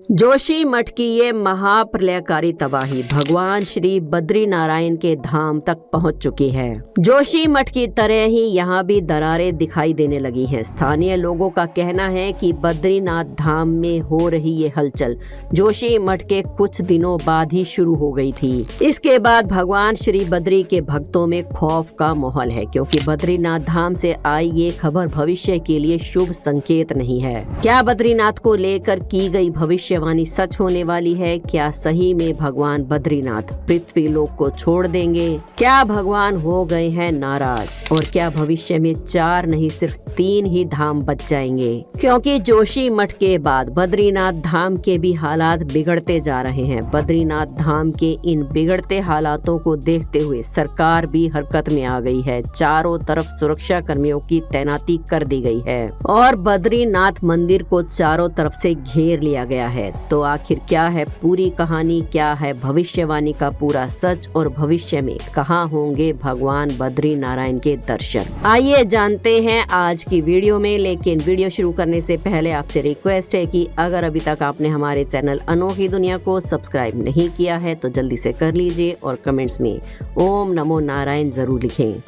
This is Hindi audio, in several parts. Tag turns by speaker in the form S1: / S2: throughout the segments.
S1: जोशी मठ की ये महाप्रलयकारी तबाही भगवान श्री बद्री नारायण के धाम तक पहुंच चुकी है। जोशी मठ की तरह ही यहाँ भी दरारें दिखाई देने लगी हैं। स्थानीय लोगों का कहना है कि बद्रीनाथ धाम में हो रही ये हलचल जोशी मठ के कुछ दिनों बाद ही शुरू हो गई थी। इसके बाद भगवान श्री बद्री के भक्तों में खौफ का माहौल है, क्योंकि बद्रीनाथ धाम से आई ये खबर भविष्य के लिए शुभ संकेत नहीं है। क्या बद्रीनाथ को लेकर की गई भविष्यवाणी सच होने वाली है? क्या सही में भगवान बद्रीनाथ पृथ्वी लोक को छोड़ देंगे? क्या भगवान हो गए हैं नाराज? और क्या भविष्य में 4 नहीं सिर्फ 3 ही धाम बच जाएंगे? क्योंकि जोशी मठ के बाद बद्रीनाथ धाम के भी हालात बिगड़ते जा रहे हैं। बद्रीनाथ धाम के इन बिगड़ते हालातों को देखते हुए सरकार भी हरकत में आ गई है। चारों तरफ सुरक्षा कर्मियों की तैनाती कर दी गई है और बद्रीनाथ मंदिर को चारों तरफ से घेर लिया गया है। तो आखिर क्या है पूरी कहानी? क्या है भविष्यवाणी का पूरा सच? और भविष्य में कहाँ होंगे भगवान बद्री नारायण के दर्शन? आइए जानते हैं आज की वीडियो में। लेकिन वीडियो शुरू करने से पहले आपसे रिक्वेस्ट है कि अगर अभी तक आपने हमारे चैनल अनोखी दुनिया को सब्सक्राइब नहीं किया है तो जल्दी से कर लीजिए और कमेंट्स में ओम नमो नारायण जरूर लिखें।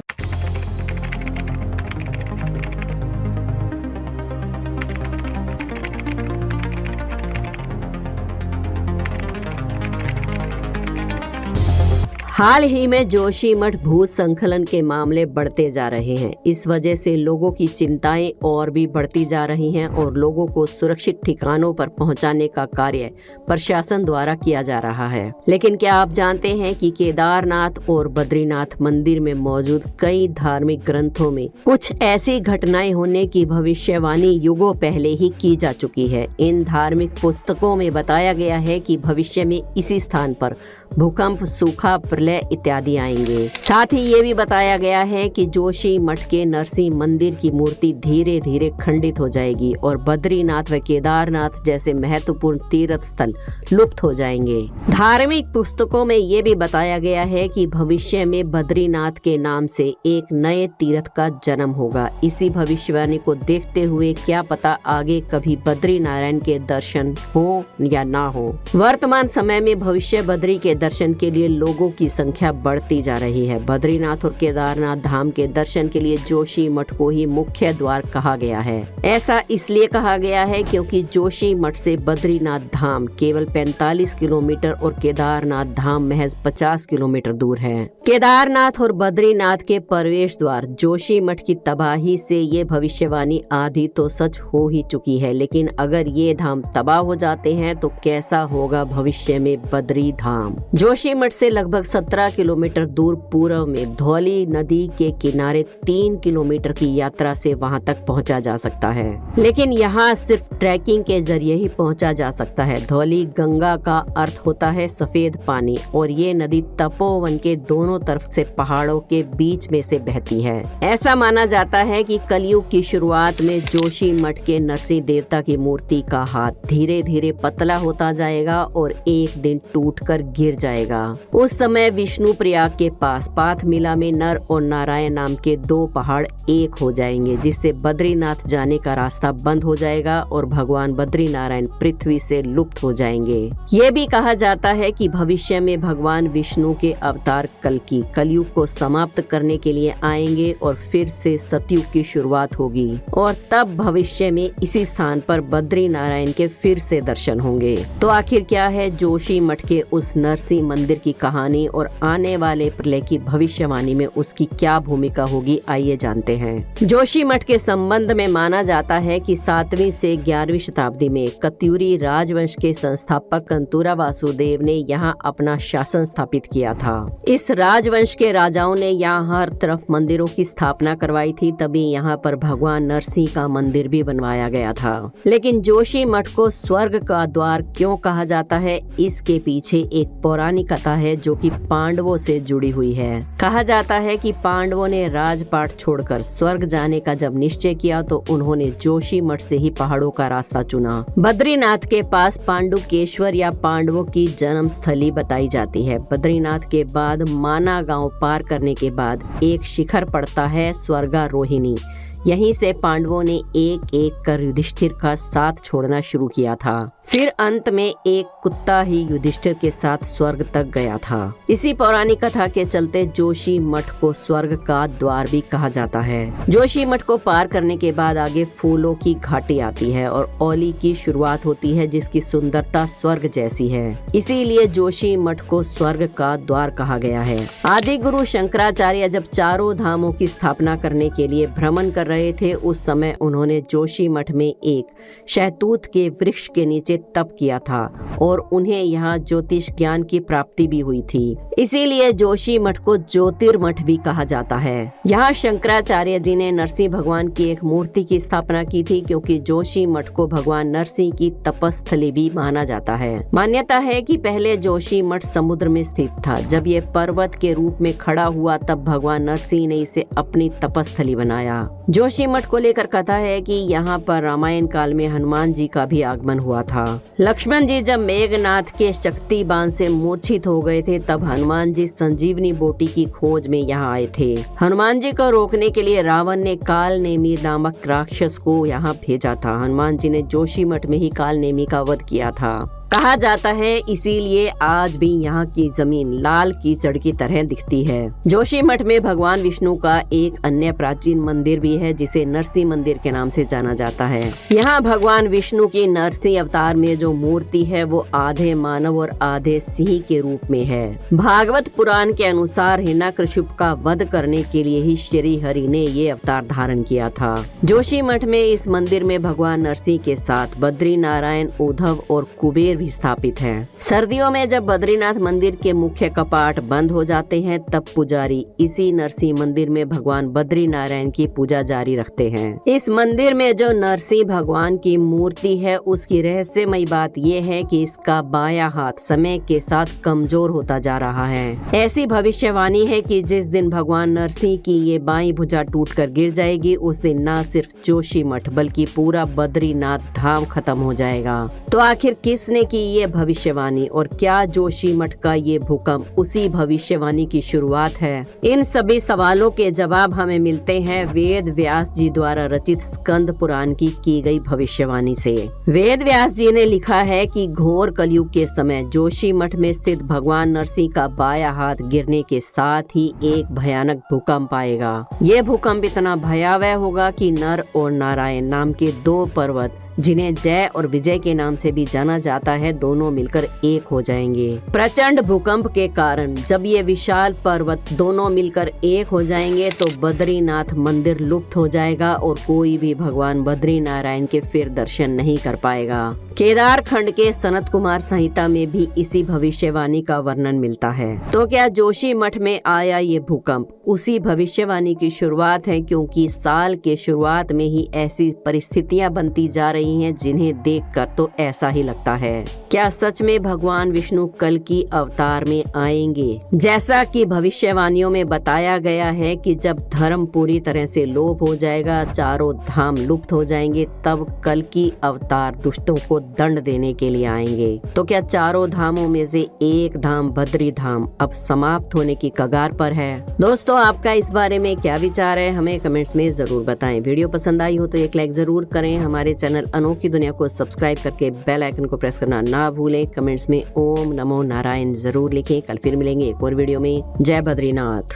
S1: हाल ही में जोशी मठ भू संखलन के मामले बढ़ते जा रहे हैं। इस वजह से लोगों की चिंताएं और भी बढ़ती जा रही हैं और लोगों को सुरक्षित ठिकानों पर पहुंचाने का कार्य प्रशासन द्वारा किया जा रहा है। लेकिन क्या आप जानते हैं कि केदारनाथ और बद्रीनाथ मंदिर में मौजूद कई धार्मिक ग्रंथों में कुछ ऐसी घटनाएं होने की भविष्यवाणी युगों पहले ही की जा चुकी है। इन धार्मिक पुस्तकों में बताया गया है कि भविष्य में इसी स्थान पर भूकंप, सूखा, इत्यादि आएंगे। साथ ही ये भी बताया गया है कि जोशी मठ के नरसिंह मंदिर की मूर्ति धीरे धीरे खंडित हो जाएगी और बद्रीनाथ व केदारनाथ जैसे महत्वपूर्ण तीर्थ स्थल लुप्त हो जाएंगे। धार्मिक पुस्तकों में ये भी बताया गया है कि भविष्य में बद्रीनाथ के नाम से एक नए तीर्थ का जन्म होगा। इसी भविष्यवाणी को देखते हुए क्या पता आगे कभी बद्री नारायण के दर्शन हो या ना हो। वर्तमान समय में भविष्य बद्री के दर्शन के लिए लोगों की संख्या बढ़ती जा रही है। बद्रीनाथ और केदारनाथ धाम के दर्शन के लिए जोशी मठ को ही मुख्य द्वार कहा गया है। ऐसा इसलिए कहा गया है क्योंकि जोशी मठ से बद्रीनाथ धाम केवल 45 किलोमीटर और केदारनाथ धाम महज 50 किलोमीटर दूर है। केदारनाथ और बद्रीनाथ के प्रवेश द्वार जोशी मठ की तबाही से ये भविष्यवाणी आधी तो सच हो ही चुकी है। लेकिन अगर ये धाम तबाह हो जाते हैं तो कैसा होगा भविष्य में बद्री धाम? जोशी मठ से लगभग 17 किलोमीटर दूर पूर्व में धौली नदी के किनारे 3 किलोमीटर की यात्रा से वहां तक पहुंचा जा सकता है। लेकिन यहाँ सिर्फ ट्रैकिंग के जरिए ही पहुंचा जा सकता है। धौली गंगा का अर्थ होता है सफेद पानी और ये नदी तपोवन के दोनों तरफ से पहाड़ों के बीच में से बहती है। ऐसा माना जाता है कि कलयुग की शुरुआत में जोशी मठ के नरसिंह देवता की मूर्ति का हाथ धीरे धीरे पतला होता जाएगा और एक दिन टूटकर गिर जाएगा। उस समय विष्णु प्रयाग के पास पाथमिला में नर और नारायण नाम के 2 पहाड़ एक हो जाएंगे, जिससे बद्रीनाथ जाने का रास्ता बंद हो जाएगा और भगवान बद्री नारायण पृथ्वी से लुप्त हो जाएंगे। ये भी कहा जाता है कि भविष्य में भगवान विष्णु के अवतार कल्कि कलयुग को समाप्त करने के लिए आएंगे और फिर से सतयुग की शुरुआत होगी और तब भविष्य में इसी स्थान पर बद्री नारायण के फिर से दर्शन होंगे। तो आखिर क्या है जोशी मठ के उस नरसिंह मंदिर की कहानी और आने वाले प्रलय की भविष्यवाणी में उसकी क्या भूमिका होगी? आइए जानते हैं। जोशी मठ के संबंध में माना जाता है कि 7वीं से 11वीं शताब्दी में कत्यूरी राजवंश के संस्थापक कंतूरा वासुदेव ने यहाँ अपना शासन स्थापित किया था। इस राजवंश के राजाओं ने यहाँ हर तरफ मंदिरों की स्थापना करवाई थी, तभी यहाँ पर भगवान नरसिंह का मंदिर भी बनवाया गया था। लेकिन जोशी मठ को स्वर्ग का द्वार क्यों कहा जाता है? इसके पीछे एक पौराणिक कथा है जो कि पांडवों से जुड़ी हुई है। कहा जाता है कि पांडवों ने राजपाट छोड़कर स्वर्ग जाने का जब निश्चय किया तो उन्होंने जोशी मठ से ही पहाड़ों का रास्ता चुना। बद्रीनाथ के पास पांडुकेश्वर या पांडवों की जन्म स्थली बताई जाती है। बद्रीनाथ के बाद माना गांव पार करने के बाद एक शिखर पड़ता है स्वर्गारोहिणी। यहीं से पांडवों ने एक एक कर युधिष्ठिर का साथ छोड़ना शुरू किया था। फिर अंत में एक कुत्ता ही युधिष्ठिर के साथ स्वर्ग तक गया था। इसी पौराणिक कथा के चलते जोशी मठ को स्वर्ग का द्वार भी कहा जाता है। जोशी मठ को पार करने के बाद आगे फूलों की घाटी आती है और औली की शुरुआत होती है, जिसकी सुंदरता स्वर्ग जैसी है। इसीलिए जोशी मठ को स्वर्ग का द्वार कहा गया है। आदि गुरु शंकराचार्य जब चारों धामों की स्थापना करने के लिए भ्रमण कर रहे थे, उस समय उन्होंने जोशी मठ में एक शहतूत के वृक्ष के नीचे तप किया था और उन्हें यहाँ ज्योतिष ज्ञान की प्राप्ति भी हुई थी। इसीलिए जोशी मठ को ज्योतिर्मठ भी कहा जाता है। यहाँ शंकराचार्य जी ने नरसिंह भगवान की एक मूर्ति की स्थापना की थी, क्योंकि जोशी मठ को भगवान नरसिंह की तपस्थली भी माना जाता है। मान्यता है कि पहले जोशी मठ समुद्र में स्थित था। जब ये पर्वत के रूप में खड़ा हुआ, तब भगवान नरसिंह ने इसे अपनी तपस्थली बनाया। जोशी मठ को लेकर कथा है कि यहाँ पर रामायण काल में हनुमान जी का भी आगमन हुआ था। लक्ष्मण जी जब मेघनाथ के शक्ति बाण से मूर्छित हो गए थे, तब हनुमान जी संजीवनी बोटी की खोज में यहाँ आए थे। हनुमान जी को रोकने के लिए रावण ने काल नेमी नामक राक्षस को यहाँ भेजा था। हनुमान जी ने जोशी मठ में ही काल नेमी का वध किया था। कहा जाता है इसीलिए आज भी यहाँ की जमीन लाल कीचड़ की तरह दिखती है। जोशी मठ में भगवान विष्णु का एक अन्य प्राचीन मंदिर भी है, जिसे नरसिंह मंदिर के नाम से जाना जाता है। यहाँ भगवान विष्णु की नरसिंह अवतार में जो मूर्ति है वो आधे मानव और आधे सिंह के रूप में है। भागवत पुराण के अनुसार हिरण्यकशिपु का वध करने के लिए ही श्री हरि ने ये अवतार धारण किया था। जोशी मठ में इस मंदिर में भगवान नरसिंह के साथ बद्री नारायण, उद्धव और कुबेर भी स्थापित है। सर्दियों में जब बद्रीनाथ मंदिर के मुख्य कपाट बंद हो जाते हैं, तब पुजारी इसी नरसिंह मंदिर में भगवान बद्री नारायण की पूजा जारी रखते हैं। इस मंदिर में जो नरसिंह भगवान की मूर्ति है, उसकी रहस्यमयी बात यह है कि इसका बायां हाथ समय के साथ कमजोर होता जा रहा है। ऐसी भविष्यवाणी है कि जिस दिन भगवान नरसिंह की ये बाईं भुजा टूटकर गिर जाएगी, उस दिन न सिर्फ जोशी मठ बल्कि पूरा बद्रीनाथ धाम खत्म हो जाएगा। तो आखिर किसने की ये भविष्यवाणी और क्या जोशी मठ का ये भूकंप उसी भविष्यवाणी की शुरुआत है? इन सभी सवालों के जवाब हमें मिलते हैं वेद व्यास जी द्वारा रचित स्कंद पुराण की गई भविष्यवाणी से। वेद व्यास जी ने लिखा है कि घोर कलयुग के समय जोशी मठ में स्थित भगवान नरसिंह का बायां हाथ गिरने के साथ ही एक भयानक भूकंप आएगा। ये भूकंप इतना भयावह होगा कि नर और नारायण नाम के दो पर्वत, जिन्हें जय और विजय के नाम से भी जाना जाता है, दोनों मिलकर एक हो जाएंगे। प्रचंड भूकंप के कारण जब ये विशाल पर्वत दोनों मिलकर एक हो जाएंगे, तो बद्रीनाथ मंदिर लुप्त हो जाएगा और कोई भी भगवान बद्री नारायण के फिर दर्शन नहीं कर पाएगा। केदार खंड के सनत कुमार संहिता में भी इसी भविष्यवाणी का वर्णन मिलता है। तो क्या जोशी मठ में आया ये भूकंप उसी भविष्यवाणी की शुरुआत है? क्योंकि साल के शुरुआत में ही ऐसी परिस्थितियां बनती जा रही हैं, जिन्हें देखकर तो ऐसा ही लगता है। क्या सच में भगवान विष्णु कल की अवतार में आएंगे? जैसा कि भविष्यवाणियों में बताया गया है कि जब धर्म पूरी तरह से लोप हो जाएगा, चारों धाम लुप्त हो जाएंगे, तब कल की अवतार दुष्टों को दंड देने के लिए आएंगे। तो क्या चारों धामों में से एक धाम बद्री धाम अब समाप्त होने की कगार पर है? दोस्तों, आपका इस बारे में क्या विचार है? हमें कमेंट्स में जरूर बताएं। वीडियो पसंद आई हो तो एक लाइक जरूर करें। हमारे चैनल अनोखी दुनिया को सब्सक्राइब करके बेल आइकन को प्रेस करना ना भूलें। कमेंट्स में ओम नमो नारायण जरूर लिखें। कल फिर मिलेंगे एक और वीडियो में। जय बद्रीनाथ।